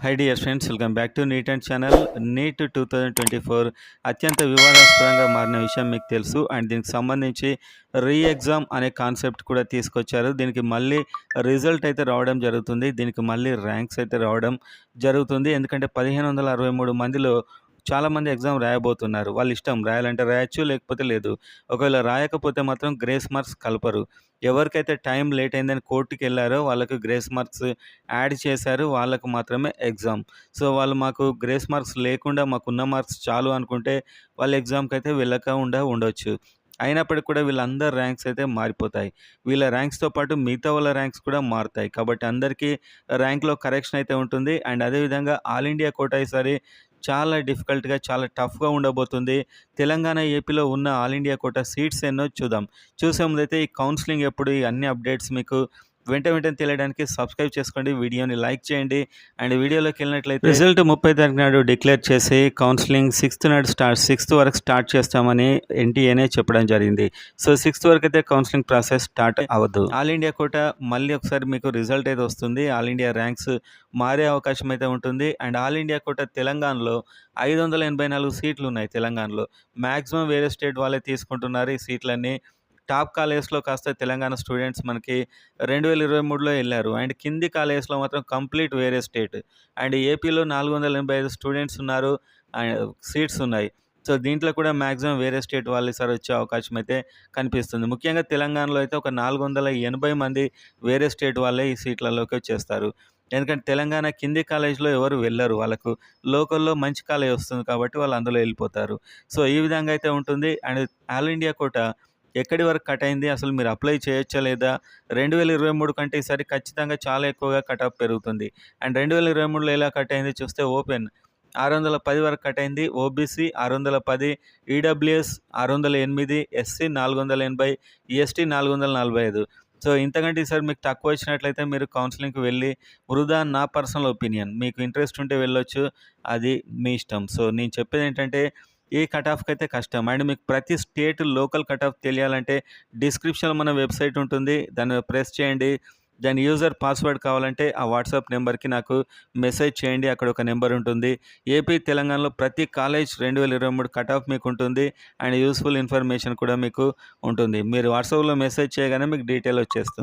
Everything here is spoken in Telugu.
High dear friends, welcome back to NEET and channel. NEET 2024 అత్యంత వివాదాస్పదంగా మారిన విషయం మీకు తెలుసు. అండ్ దీనికి సంబంధించి ఎగ్జామ్ అనే కాన్సెప్ట్ కూడా తీసుకొచ్చారు. దీనికి మళ్ళీ రిజల్ట్ అయితే రావడం జరుగుతుంది. దీనికి మళ్ళీ ర్యాంక్స్ అయితే రావడం జరుగుతుంది. ఎందుకంటే 1563 మందిలో చాలామంది ఎగ్జామ్ రాయబోతున్నారు. వాళ్ళ ఇష్టం, రాయాలంటే రాయొచ్చు, లేకపోతే లేదు. ఒకవేళ రాయకపోతే మాత్రం గ్రేస్ మార్క్స్ కలపరు. ఎవరికైతే టైం లేట్ అయిందని కోర్టుకి వెళ్ళారో వాళ్ళకు గ్రేస్ మార్క్స్ యాడ్ చేశారు. వాళ్ళకు మాత్రమే ఎగ్జామ్. సో వాళ్ళు మాకు గ్రేస్ మార్క్స్ లేకుండా మాకున్న మార్క్స్ చాలు అనుకుంటే వాళ్ళు ఎగ్జామ్కి అయితే వెళ్ళకుండా ఉండొచ్చు. అయినప్పటికీ కూడా వీళ్ళందరి ర్యాంక్స్ అయితే మారిపోతాయి. వీళ్ళ ర్యాంక్స్తో పాటు మిగతా వాళ్ళ ర్యాంక్స్ కూడా మారుతాయి. కాబట్టి అందరికీ ర్యాంక్లో కరెక్షన్ అయితే ఉంటుంది. అండ్ అదేవిధంగా ఆల్ ఇండియా కోటా ఈసారి చాలా డిఫికల్ట్గా, చాలా టఫ్గా ఉండబోతుంది. తెలంగాణ, ఏపీలో ఉన్న ఆల్ ఇండియా కోటా సీట్స్ ఎన్నో చూద్దాం. చూసే ముందైతే ఈ కౌన్సిలింగ్ ఎప్పుడు, ఈ అన్ని అప్డేట్స్ మీకు వెంటనే తెలియడానికి సబ్స్క్రైబ్ చేసుకోండి, వీడియోని లైక్ చేయండి. అండ్ వీడియోలోకి వెళ్ళినట్లయితే రిజల్ట్ 30 తారీఖు నాడు డిక్లేర్ చేసి కౌన్సిలింగ్ 6th వరకు స్టార్ట్ చేస్తామని ఎన్టీఏనే చెప్పడం జరిగింది. సో 6th వరకు అయితే కౌన్సిలింగ్ ప్రాసెస్ స్టార్ట్ అవ్వదు. ఆల్ ఇండియా కోటా మళ్ళీ ఒకసారి మీకు రిజల్ట్ అయితే వస్తుంది. ఆల్ ఇండియా ర్యాంక్స్ మారే అవకాశం అయితే ఉంటుంది. అండ్ ఆల్ ఇండియా కోటా తెలంగాణలో 584 సీట్లు ఉన్నాయి. తెలంగాణలో మ్యాక్సిమం వేరే స్టేట్ వాళ్ళే తీసుకుంటున్నారు ఈ సీట్లన్నీ. టాప్ కాలేజెస్లో కాస్త తెలంగాణ స్టూడెంట్స్ మనకి 2023లో వెళ్ళారు. అండ్ కింది కాలేజెస్లో మాత్రం కంప్లీట్ వేరే స్టేట్. అండ్ ఏపీలో 485 స్టూడెంట్స్ ఉన్నారు, సీట్స్ ఉన్నాయి. సో దీంట్లో కూడా మ్యాక్సిమం వేరే స్టేట్ వాళ్ళు ఈసారి వచ్చే అవకాశం అయితే కనిపిస్తుంది. ముఖ్యంగా తెలంగాణలో అయితే ఒక 480 మంది వేరే స్టేట్ వాళ్ళే ఈ సీట్లలోకి వచ్చేస్తారు. ఎందుకంటే తెలంగాణ కింది కాలేజ్లో ఎవరు వెళ్ళరు. వాళ్ళకు లోకల్లో మంచి కాలేజ్ వస్తుంది కాబట్టి వాళ్ళు అందులో వెళ్ళిపోతారు. సో ఈ విధంగా అయితే ఉంటుంది. అండ్ ఆల్ ఇండియా కోటా ఎక్కడి వరకు కట్ అయింది, అసలు మీరు అప్లై చేయొచ్చా లేదా? 2023 కంటే ఈసారి ఖచ్చితంగా చాలా ఎక్కువగా కట్ ఆఫ్ పెరుగుతుంది. అండ్ 2023లో ఎలా కట్ అయింది చూస్తే ఓపెన్ 610 వరకు కట్ అయింది, OBC 610, EWS 608, SC 480, ST 445. So ఇంతకంటే ఈసారి మీకు తక్కువ వచ్చినట్లయితే మీరు కౌన్సిలింగ్కి వెళ్ళి వృధా. నా పర్సనల్ ఒపీనియన్, మీకు ఇంట్రెస్ట్ ఉంటే వెళ్ళొచ్చు, అది మీ ఇష్టం. సో నేను చెప్పేది ఏంటంటే ఈ కట్ ఆఫ్కి అయితే కష్టం. అండ్ మీకు ప్రతి స్టేట్ లోకల్ కట్ ఆఫ్ తెలియాలంటే డిస్క్రిప్షన్లో మన వెబ్సైట్ ఉంటుంది, దాన్ని ప్రెస్ చేయండి. దాని యూజర్ పాస్వర్డ్ కావాలంటే ఆ వాట్సాప్ నెంబర్కి నాకు మెసేజ్ చేయండి, అక్కడ ఒక నెంబర్ ఉంటుంది. ఏపీ, తెలంగాణలో ప్రతి కాలేజ్ 2023 కట్ ఆఫ్ మీకు ఉంటుంది. అండ్ యూస్ఫుల్ ఇన్ఫర్మేషన్ కూడా మీకు ఉంటుంది. మీరు వాట్సాప్లో మెసేజ్ చేయగానే మీకు డీటెయిల్ వచ్చేస్తుంది.